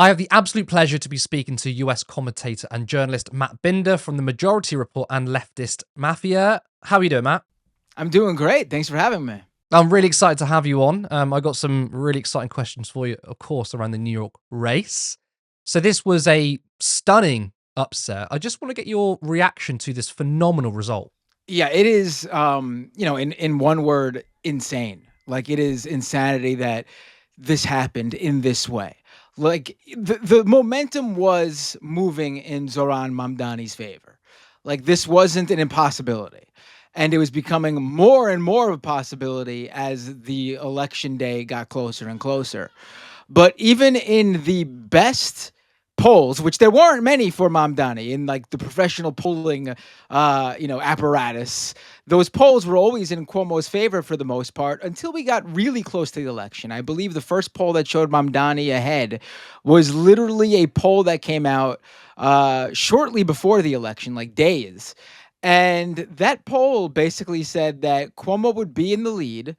I have the absolute pleasure to be speaking to US commentator and journalist Matt Binder from the Majority Report and Leftist Mafia. How are you doing, Matt? I'm doing great. Thanks for having me. I'm really excited to have you on. I got some really exciting questions for you, of course, around the New York race. So this was a stunning upset. I just want to get your reaction to this phenomenal result. Yeah, it is in one word, insane. Like it is insanity that this happened in this way. Like the momentum was moving in Zohran Mamdani's favor. Like this wasn't an impossibility. And it was becoming more and more of a possibility as the election day got closer and closer. But even in the best polls, which there weren't many for Mamdani in like the professional polling, apparatus, those polls were always in Cuomo's favor for the most part until we got really close to the election. I believe the first poll that showed Mamdani ahead was literally a poll that came out shortly before the election, like days. And that poll basically said that Cuomo would be in the lead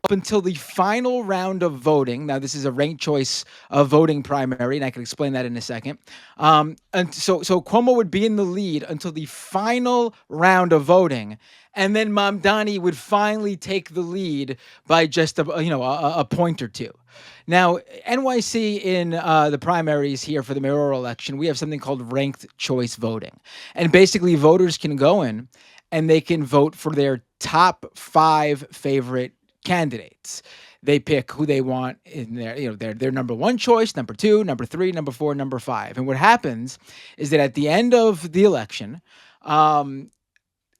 up until the final round of voting. Now, this is a ranked choice voting primary, and I can explain that in a second. And so Cuomo would be in the lead until the final round of voting, and then Mamdani would finally take the lead by just a point or two. Now, NYC in the primaries here for the mayoral election, we have something called ranked choice voting, and basically voters can go in and they can vote for their top 5 favorite candidates. They pick who they want in their number one choice, number two, number three, number four, number five. And what happens is that at the end of the election,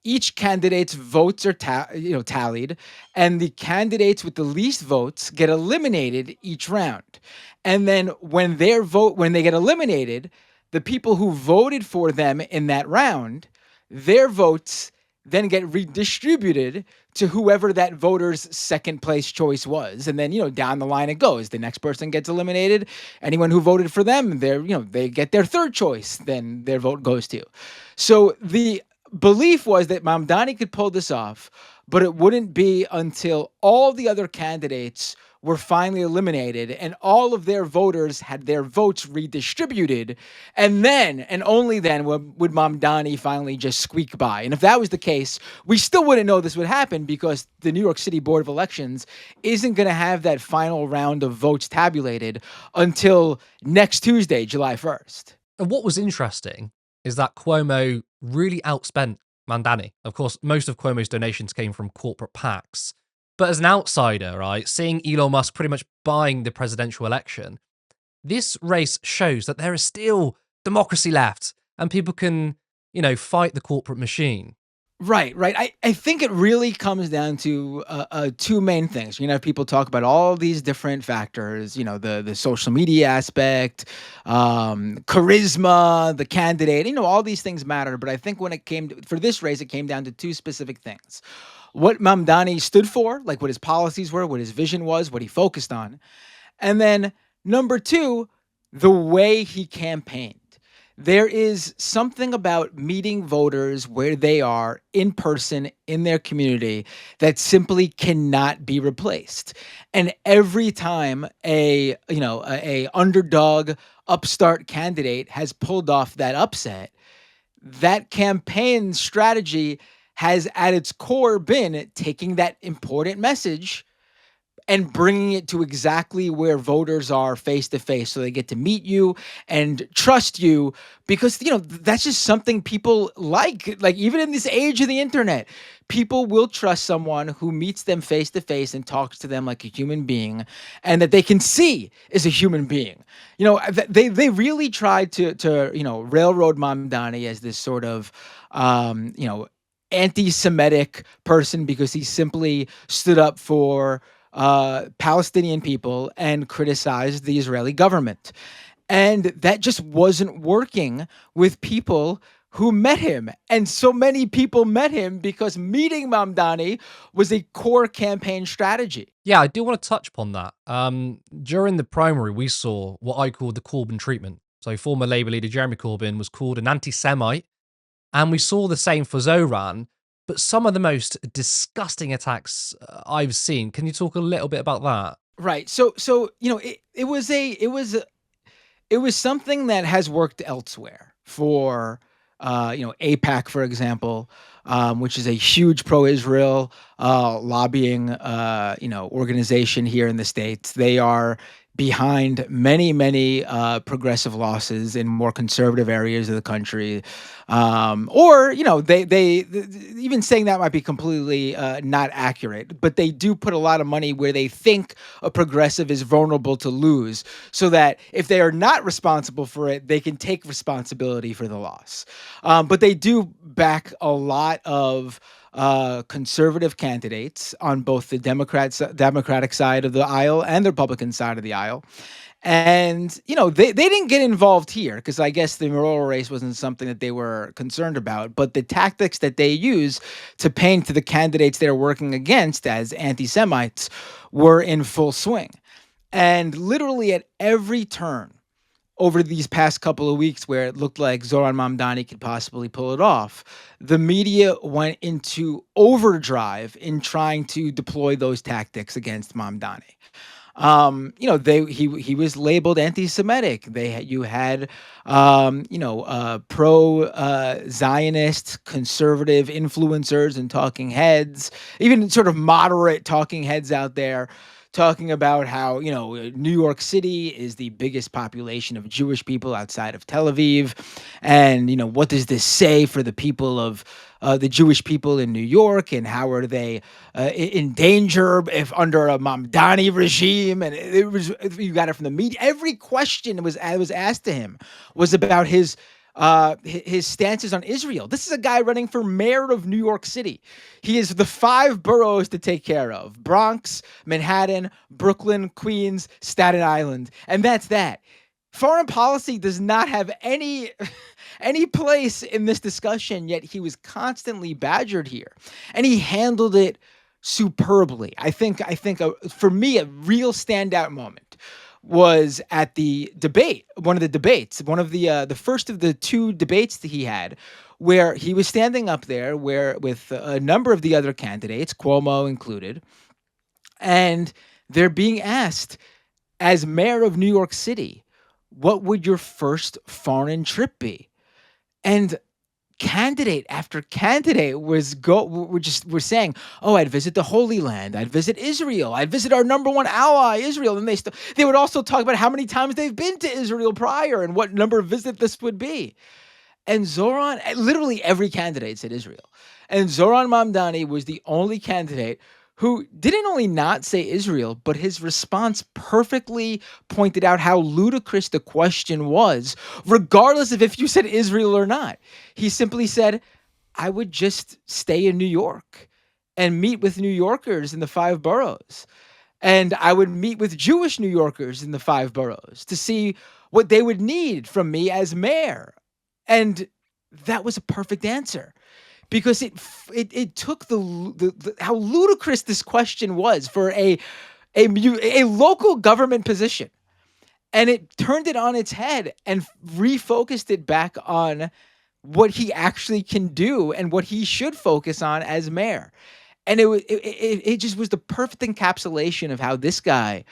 each candidate's votes are tallied, and the candidates with the least votes get eliminated each round. And then when they get eliminated, the people who voted for them in that round, their votes then get redistributed to whoever that voter's second place choice was. And then, down the line it goes. The next person gets eliminated. Anyone who voted for them, they get their third choice, then their vote goes to. So the belief was that Mamdani could pull this off, but it wouldn't be until all the other candidates were finally eliminated and all of their voters had their votes redistributed. And then, and only then, would Mamdani finally just squeak by. And if that was the case, we still wouldn't know this would happen because the New York City Board of Elections isn't going to have that final round of votes tabulated until next Tuesday, July 1st. And what was interesting is that Cuomo really outspent Mamdani. Of course, most of Cuomo's donations came from corporate PACs. But as an outsider, right, seeing Elon Musk pretty much buying the presidential election, this race shows that there is still democracy left and people can, fight the corporate machine. Right. I think it really comes down to two main things. People talk about all these different factors, the social media aspect, charisma, the candidate, all these things matter. But I think when it came for this race, it came down to two specific things. What Mamdani stood for, like what his policies were, what his vision was, what he focused on. And then number two, the way he campaigned. There is something about meeting voters where they are in person in their community that simply cannot be replaced. And every time a underdog upstart candidate has pulled off that upset, that campaign strategy has at its core been taking that important message and bringing it to exactly where voters are face to face so they get to meet you and trust you because that's just something people like even in this age of the internet, people will trust someone who meets them face to face and talks to them like a human being and that they can see is a human being. They really tried to railroad Mamdani as this sort of anti-Semitic person because he simply stood up for Palestinian people and criticized the Israeli government. And that just wasn't working with people who met him. And so many people met him because meeting Mamdani was a core campaign strategy. Yeah, I do want to touch upon that. During the primary, we saw what I call the Corbyn treatment. So former Labour leader Jeremy Corbyn was called an anti-Semite, and we saw the same for Zohran, but some of the most disgusting attacks I've seen. Can you talk a little bit about that? Right. So it was It was something that has worked elsewhere for, AIPAC, for example, which is a huge pro-Israel lobbying, organization here in the states. They are behind many, many progressive losses in more conservative areas of the country, or even saying that might be completely not accurate. But they do put a lot of money where they think a progressive is vulnerable to lose, so that if they are not responsible for it, they can take responsibility for the loss. But they do back a lot of conservative candidates on both the Democratic side of the aisle and the Republican side of the aisle. And, they didn't get involved here because I guess the mayoral race wasn't something that they were concerned about. But the tactics that they use to paint the candidates they're working against as anti Semites were in full swing. And literally at every turn over these past couple of weeks where it looked like Zohran Mamdani could possibly pull it off, the media went into overdrive in trying to deploy those tactics against Mamdani. He was labeled anti-Semitic. You had pro Zionist conservative influencers and talking heads, even sort of moderate talking heads out there talking about how, New York City is the biggest population of Jewish people outside of Tel Aviv. And, what does this say for the people of the Jewish people in New York, and how are they in danger if under a Mamdani regime? And it was, you got it from the media. Every question was asked to him was about his stances on Israel. This is a guy running for mayor of New York City. He has the 5 boroughs to take care of: Bronx, Manhattan, Brooklyn, Queens, Staten Island. And that's that. Foreign policy does not have any any place in this discussion, yet he was constantly badgered here, and he handled it superbly. For me, a real standout moment was at the debate, one of the debates, one of the first of the 2 debates that he had, where he was standing up there where with a number of the other candidates, Cuomo included, and they're being asked, as mayor of New York City, what would your first foreign trip be? And candidate after candidate were saying, "Oh, I'd visit the Holy Land. I'd visit Israel. I'd visit our number one ally, Israel." And they would also talk about how many times they've been to Israel prior and what number of visit this would be. And Zoran, literally every candidate said Israel. And Zoran Mamdani was the only candidate who didn't only not say Israel, but his response perfectly pointed out how ludicrous the question was, regardless of if you said Israel or not. He simply said, I would just stay in New York and meet with New Yorkers in the 5 boroughs. And I would meet with Jewish New Yorkers in the 5 boroughs to see what they would need from me as mayor. And that was a perfect answer, because it took the how ludicrous this question was for a local government position, and it turned it on its head and refocused it back on what he actually can do and what he should focus on as mayor. And it just was the perfect encapsulation of how this guy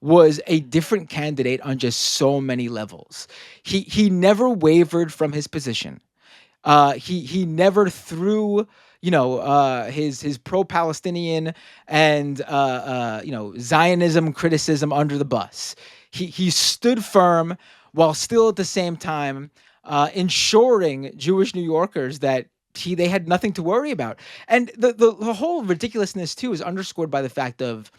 was a different candidate on just so many levels. He never wavered from his position. He never threw, his pro-Palestinian and Zionism criticism under the bus. He stood firm while still at the same time ensuring Jewish New Yorkers that they had nothing to worry about. And the whole ridiculousness too is underscored by the fact of,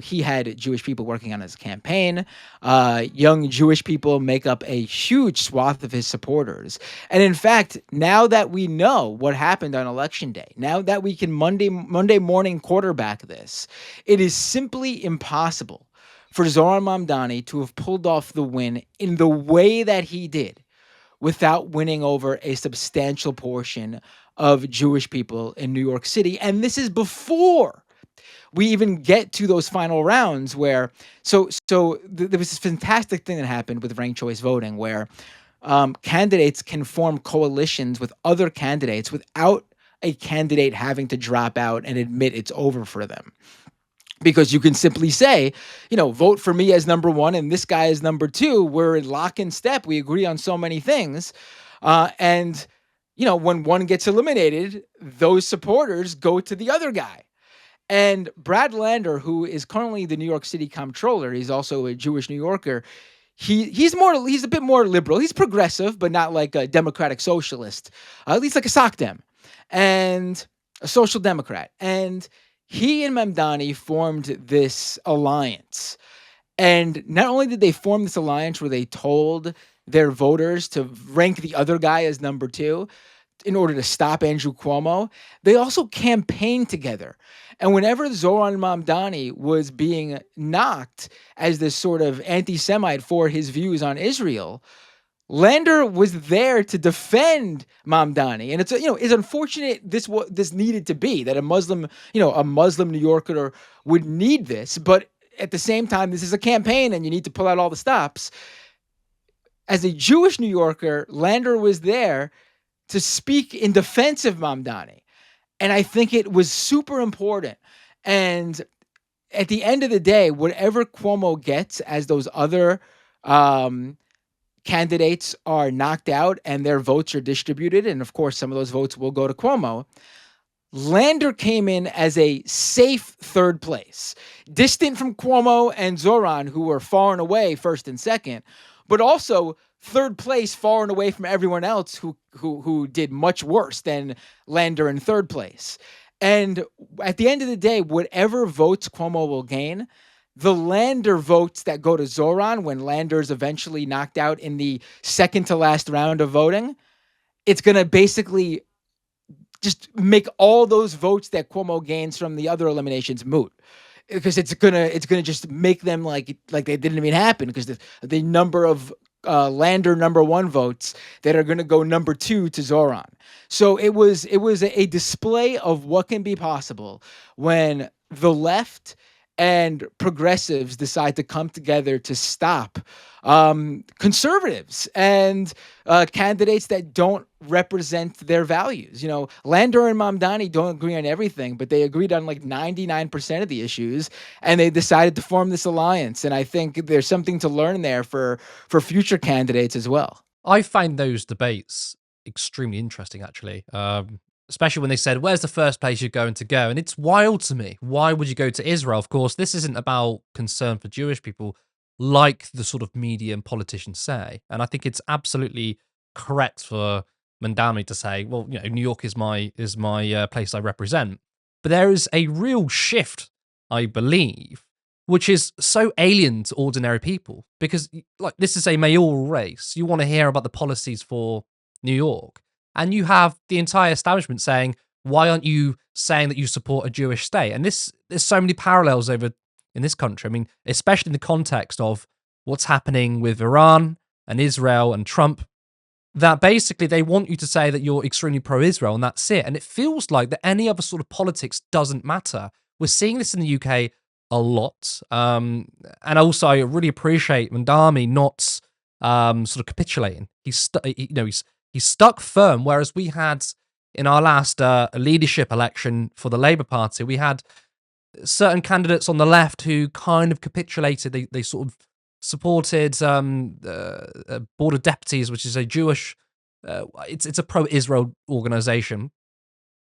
he had Jewish people working on his campaign. Young Jewish people make up a huge swath of his supporters. And in fact, now that we know what happened on election day, now that we can Monday morning quarterback this, it is simply impossible for Zohran Mamdani to have pulled off the win in the way that he did without winning over a substantial portion of Jewish people in New York City. And this is before we even get to those final rounds where there was this fantastic thing that happened with ranked choice voting where candidates can form coalitions with other candidates without a candidate having to drop out and admit it's over for them. because you can simply say, vote for me as number one and this guy as number two. We're in lock and step. We agree on so many things. And, when one gets eliminated, those supporters go to the other guy. And Brad Lander, who is currently the New York City comptroller, he's also a Jewish New Yorker. He's a bit more liberal. He's progressive, but not like a democratic socialist. At least like a soc dem and a social democrat. And he and Mamdani formed this alliance. And not only did they form this alliance where they told their voters to rank the other guy as number two in order to stop Andrew Cuomo, they also campaigned together. And whenever Zohran Mamdani was being knocked as this sort of anti-Semite for his views on Israel, Lander was there to defend Mamdani, and it's unfortunate this needed to be that a Muslim New Yorker would need this, but at the same time, this is a campaign, and you need to pull out all the stops. As a Jewish New Yorker, Lander was there to speak in defense of Mamdani, and I think it was super important. And at the end of the day, whatever Cuomo gets as those other candidates are knocked out and their votes are distributed, and of course some of those votes will go to Cuomo, Lander came in as a safe third place, distant from Cuomo and Zohran, who were far and away first and second, but also third place far and away from everyone else who did much worse than Lander in third place. And at the end of the day, whatever votes Cuomo will gain, the Lander votes that go to Zohran when Lander is eventually knocked out in the second to last round of voting, it's going to basically just make all those votes that Cuomo gains from the other eliminations moot, because it's gonna just make them like they didn't even happen, because the number of Lander number one votes that are going to go number two to Zohran. So it was a display of what can be possible when the left and progressives decide to come together to stop conservatives and candidates that don't represent their values. Lander and Mamdani don't agree on everything, but they agreed on like 99% of the issues, and they decided to form this alliance. And I think there's something to learn there for future candidates as well. I find those debates extremely interesting, actually. Especially when they said, where's the first place you're going to go? And it's wild to me. Why would you go to Israel? Of course, this isn't about concern for Jewish people like the sort of media and politicians say. And I think it's absolutely correct for Mandami to say, well, New York is my place I represent. But there is a real shift, I believe, which is so alien to ordinary people, because like this is a mayoral race. You want to hear about the policies for New York. And you have the entire establishment saying, why aren't you saying that you support a Jewish state? And there's so many parallels over in this country. I mean, especially in the context of what's happening with Iran and Israel and Trump, that basically they want you to say that you're extremely pro-Israel and that's it. And it feels like that any other sort of politics doesn't matter. We're seeing this in the UK a lot. And also I really appreciate Mandami not sort of capitulating. He's stuck firm, whereas we had in our last leadership election for the Labour Party, we had certain candidates on the left who kind of capitulated. They sort of supported Board of Deputies, which is a Jewish, it's a pro-Israel organisation,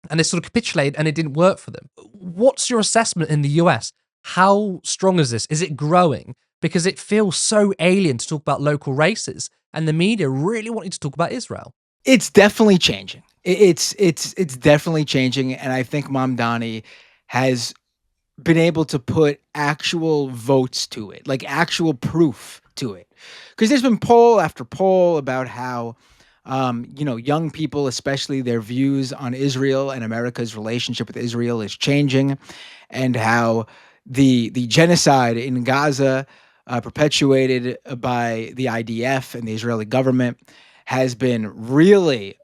and they sort of capitulated, and it didn't work for them. What's your assessment in the US? How strong is this? Is it growing? Because it feels so alien to talk about local races, and the media really wanting to talk about Israel. It's definitely changing. It's definitely changing, and I think Mamdani has been able to put actual votes to it, like actual proof to it. Because there's been poll after poll about how, young people, especially their views on Israel and America's relationship with Israel is changing, and how the genocide in Gaza, perpetuated by the IDF and the Israeli government, has been really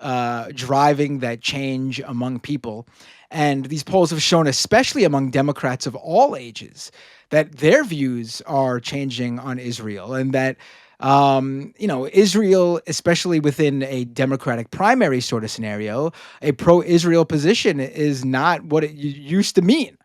driving that change among people. And these polls have shown, especially among Democrats of all ages, that their views are changing on Israel, and that, Israel, especially within a Democratic primary sort of scenario, a pro-Israel position is not what it used to mean.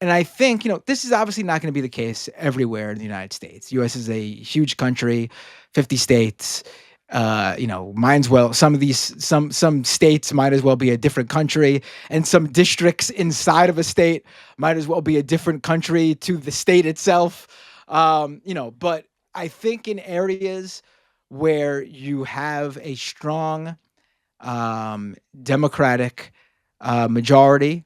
And I think, this is obviously not going to be the case everywhere in the United States. US is a huge country, 50 states. Might as well some states might as well be a different country, and some districts inside of a state might as well be a different country to the state itself. But I think in areas where you have a strong Democratic majority,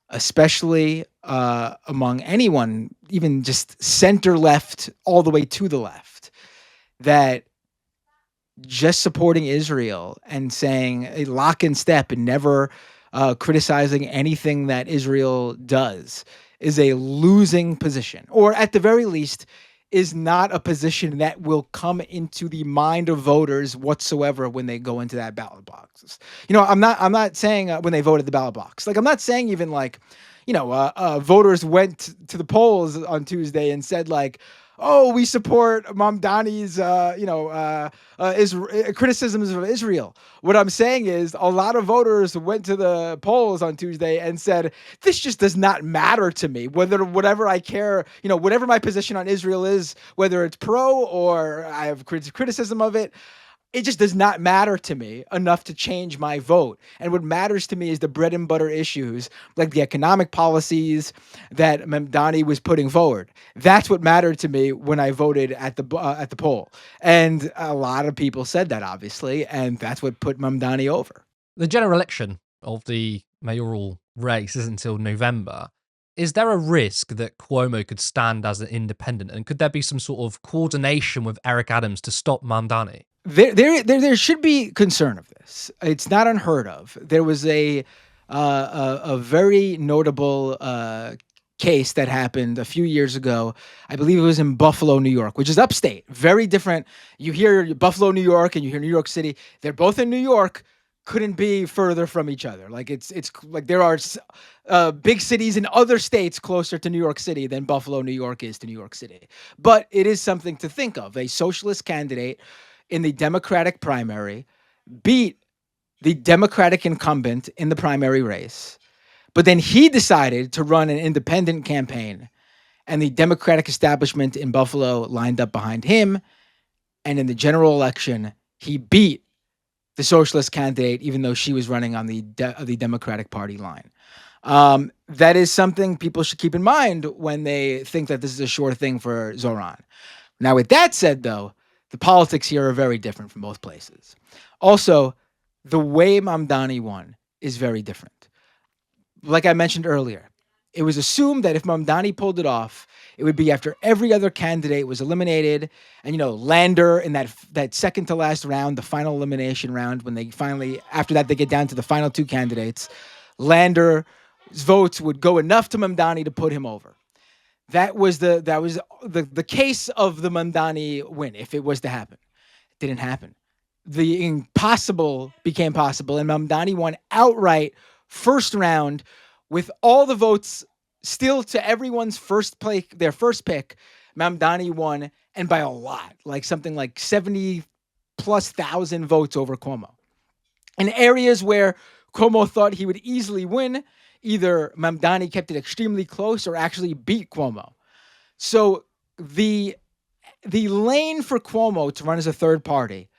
especially among anyone, even just center left all the way to the left, that just supporting Israel and saying a lock in step and never criticizing anything that Israel does is a losing position, or at the very least, is not a position that will come into the mind of voters whatsoever when they go into that ballot boxes. I'm not saying when they voted the ballot box. Like, I'm not saying even like, voters went to the polls on Tuesday and said like, oh, we support Mamdani's, criticisms of Israel. What I'm saying is a lot of voters went to the polls on Tuesday and said, this just does not matter to me, whatever I care, whatever my position on Israel is, whether it's pro or I have criticism of it. It just does not matter to me enough to change my vote. And what matters to me is the bread and butter issues, like the economic policies that Mamdani was putting forward. That's what mattered to me when I voted at the poll. And a lot of people said that, obviously, and that's what put Mamdani over. The general election of the mayoral race isn't until November. Is there a risk that Cuomo could stand as an independent, and could there be some sort of coordination with Eric Adams to stop Mamdani? There should be concern of this. It's not unheard of. There was a very notable case that happened a few years ago. I believe it was in Buffalo, New York, which is upstate. Very different. You hear Buffalo, New York, and you hear New York City. They're both in New York. Couldn't be further from each other. Like it's like there are big cities in other states closer to New York City than Buffalo, New York is to New York City. But it is something to think of. A socialist candidate in the Democratic primary beat the Democratic incumbent in the primary race. But then he decided to run an independent campaign, and the Democratic establishment in Buffalo lined up behind him. And in the general election, he beat the socialist candidate, even though she was running on the Democratic Party line. That is something people should keep in mind when they think that this is a sure thing for Zohran. Now, with that said, though, the politics here are very different from both places. Also, the way Mamdani won is very different. Like I mentioned earlier, it was assumed that if Mamdani pulled it off, it would be after every other candidate was eliminated. And, Lander in that second to last round, the final elimination round, when they finally, after that, they get down to the final two candidates, Lander's votes would go enough to Mamdani to put him over. That was the case of the Mamdani win, if it was to happen. It didn't happen. The impossible became possible, and Mamdani won outright first round with all the votes still to everyone's their first pick. Mamdani won, and by a lot, like something like 70,000+ votes over Cuomo. In areas where Cuomo thought he would easily win, either Mamdani kept it extremely close or actually beat Cuomo. So the lane for Cuomo to run as a third party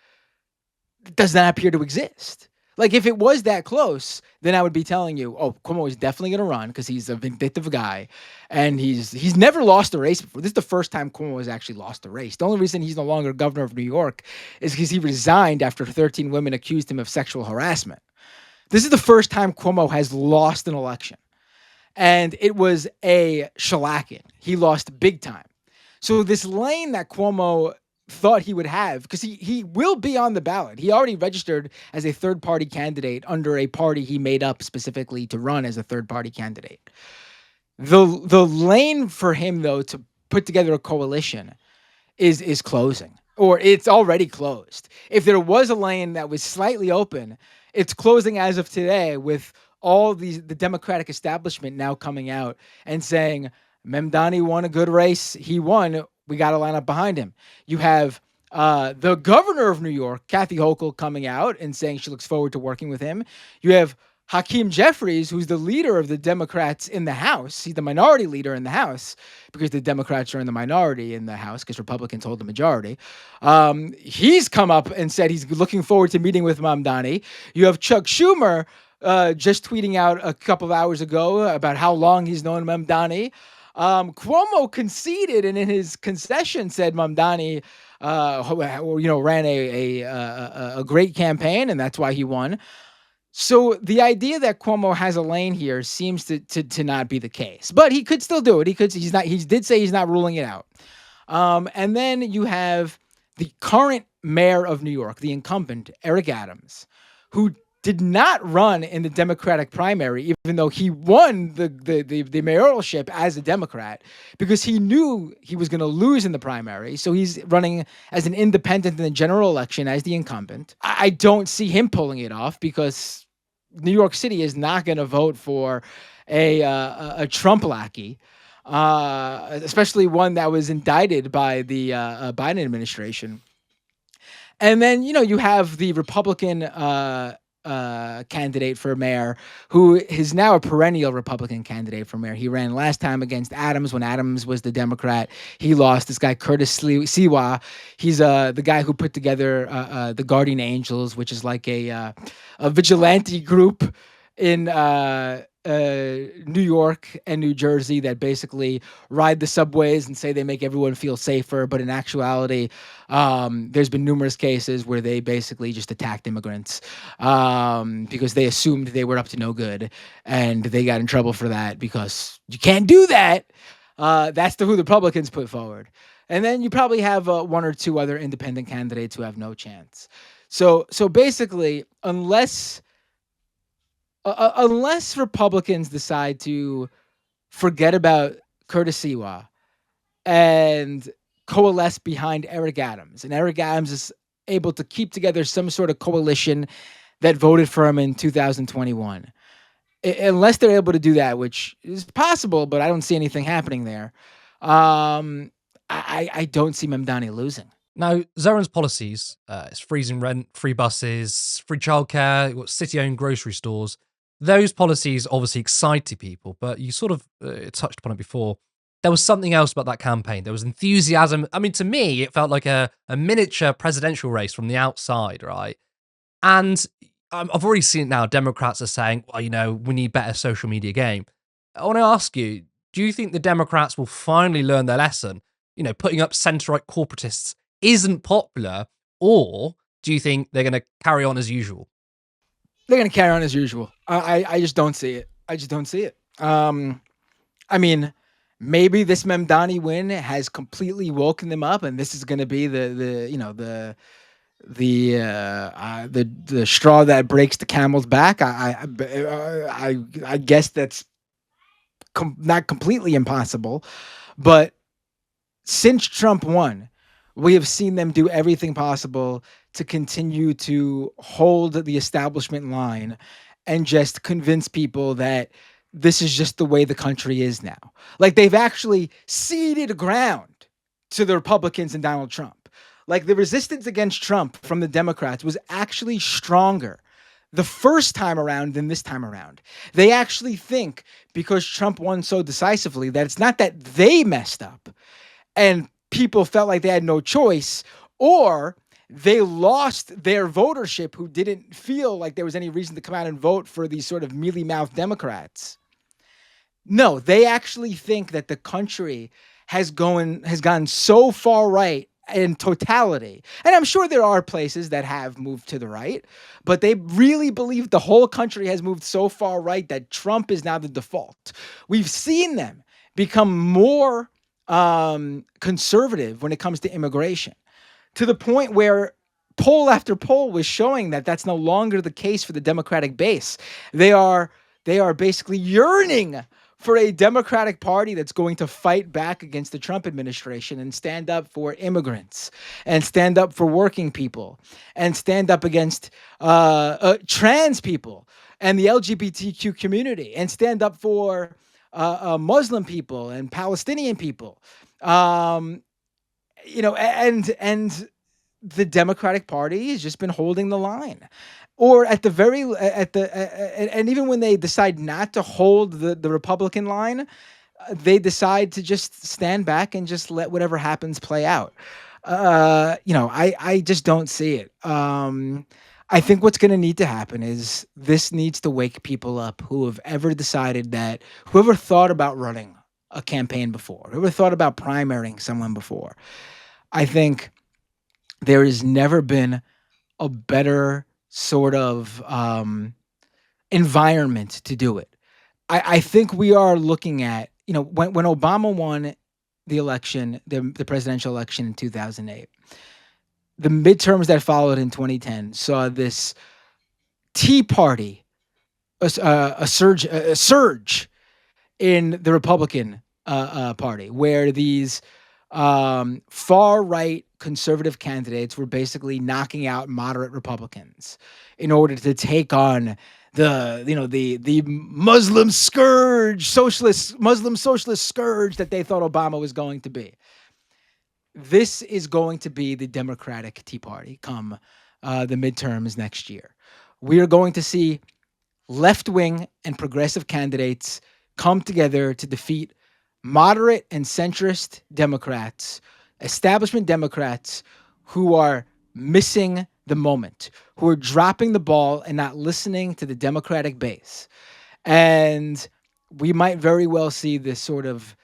does not appear to exist. Like, if it was that close, then I would be telling you, oh, Cuomo is definitely going to run because he's a vindictive guy, and he's never lost a race before. This is the first time Cuomo has actually lost a race. The only reason he's no longer governor of New York is because he resigned after 13 women accused him of sexual harassment. This is the first time Cuomo has lost an election, and it was a shellacking. He lost big time. So this lane that Cuomo thought he would have, because he will be on the ballot. He already registered as a third-party candidate under a party he made up specifically to run as a third-party candidate. The lane for him, though, to put together a coalition is closing, or it's already closed. If there was a lane that was slightly open, it's closing as of today, with all the Democratic establishment now coming out and saying, Mamdani won a good race. He won. We got to line up behind him. You have the governor of New York, Kathy Hochul, coming out and saying she looks forward to working with him. You have Hakeem Jeffries, who's the leader of the Democrats in the House, he's the minority leader in the House because the Democrats are in the minority in the House because Republicans hold the majority. He's come up and said he's looking forward to meeting with Mamdani. You have Chuck Schumer just tweeting out a couple of hours ago about how long he's known Mamdani. Cuomo conceded and in his concession said Mamdani, ran a great campaign and that's why he won. So the idea that Cuomo has a lane here seems to not be the case, but he could still do it. He's not. He did say he's not ruling it out. And then you have the current mayor of New York, the incumbent Eric Adams, who did not run in the Democratic primary, even though he won the mayoralship as a Democrat, because he knew he was going to lose in the primary. So he's running as an independent in the general election as the incumbent. I don't see him pulling it off because New York City is not going to vote for a Trump lackey, especially one that was indicted by the Biden administration. And then, you have the Republican candidate for mayor, who is now a perennial Republican candidate for mayor. He ran last time against Adams when Adams was the Democrat. He lost. This guy, Curtis Siwa, he's the guy who put together the Guardian Angels, which is like a vigilante group in New York and New Jersey that basically ride the subways and say they make everyone feel safer. But in actuality, there's been numerous cases where they basically just attacked immigrants because they assumed they were up to no good. And they got in trouble for that because you can't do that. That's who the Republicans put forward. And then you probably have one or two other independent candidates who have no chance. So basically, unless Republicans decide to forget about Curtis Siwa and coalesce behind Eric Adams, and Eric Adams is able to keep together some sort of coalition that voted for him in 2021, unless they're able to do that, which is possible, but I don't see anything happening there. I don't see Mamdani losing. Now, Zohran's policies, it's freezing rent, free buses, free childcare, city-owned grocery stores. Those policies obviously excited people, but you sort of touched upon it before. There was something else about that campaign. There was enthusiasm. I mean, to me, it felt like a miniature presidential race from the outside, right? And I've already seen it now. Democrats are saying, well, we need better social media game. I want to ask you, do you think the Democrats will finally learn their lesson? Putting up centre-right corporatists isn't popular, or do you think they're going to carry on as usual? They're going to carry on as usual. I just don't see it. I just don't see it. I mean, maybe this Mamdani win has completely woken them up, and this is going to be the straw that breaks the camel's back. I guess that's not completely impossible, but since Trump won, we have seen them do everything possible to continue to hold the establishment line and just convince people that this is just the way the country is now. Like, they've actually ceded ground to the Republicans and Donald Trump. Like, the resistance against Trump from the Democrats was actually stronger the first time around than this time around. They actually think, because Trump won so decisively, that it's not that they messed up and people felt like they had no choice, or they lost their votership who didn't feel like there was any reason to come out and vote for these sort of mealy-mouthed Democrats. No, they actually think that the country has gone so far right in totality. And I'm sure there are places that have moved to the right, but they really believe the whole country has moved so far right that Trump is now the default. We've seen them become more conservative when it comes to immigration, to the point where poll after poll was showing that that's no longer the case for the Democratic base. They are basically yearning for a Democratic Party that's going to fight back against the Trump administration and stand up for immigrants and stand up for working people and stand up against trans people and the LGBTQ community and stand up for Muslim people and Palestinian people, and the Democratic Party has just been holding the line. Or at the very at the and even when they decide not to hold the Republican line, they decide to just stand back and just let whatever happens play out. I just don't see it. I think what's going to need to happen is this needs to wake people up who have ever decided that, whoever thought about running a campaign before, whoever thought about primarying someone before. I think there has never been a better sort of environment to do it. I think we are looking at, when Obama won the election, the presidential election in 2008, the midterms that followed in 2010 saw this Tea Party, a surge in the Republican Party, where these far right conservative candidates were basically knocking out moderate Republicans in order to take on the Muslim scourge, Muslim socialist scourge that they thought Obama was going to be. This is going to be the Democratic Tea Party come the midterms next year. We are going to see left-wing and progressive candidates come together to defeat moderate and centrist Democrats, establishment Democrats who are missing the moment, who are dropping the ball and not listening to the Democratic base. And we might very well see this sort of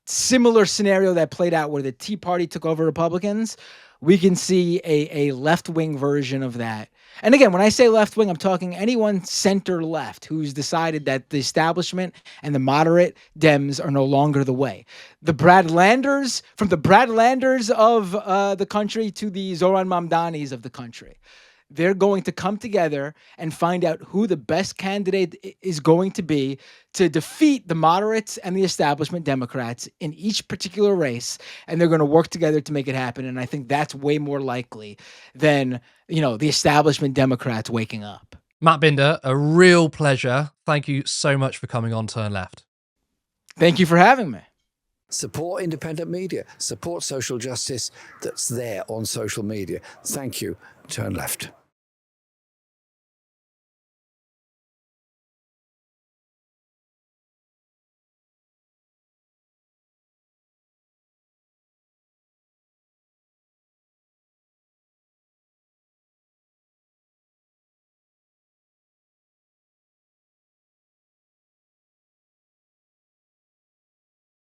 similar scenario that played out where the Tea Party took over Republicans. We can see a left-wing version of that. And again, when I say left-wing, I'm talking anyone center-left who's decided that the establishment and the moderate Dems are no longer the way. The Brad Landers, from the Brad Landers of the country to the Zohran Mamdanis of the country. They're going to come together and find out who the best candidate is going to be to defeat the moderates and the establishment Democrats in each particular race. And they're going to work together to make it happen. And I think that's way more likely than, the establishment Democrats waking up. Matt Binder, a real pleasure. Thank you so much for coming on Turn Left. Thank you for having me. Support independent media. Support social justice that's there on social media. Thank you. Turn Left.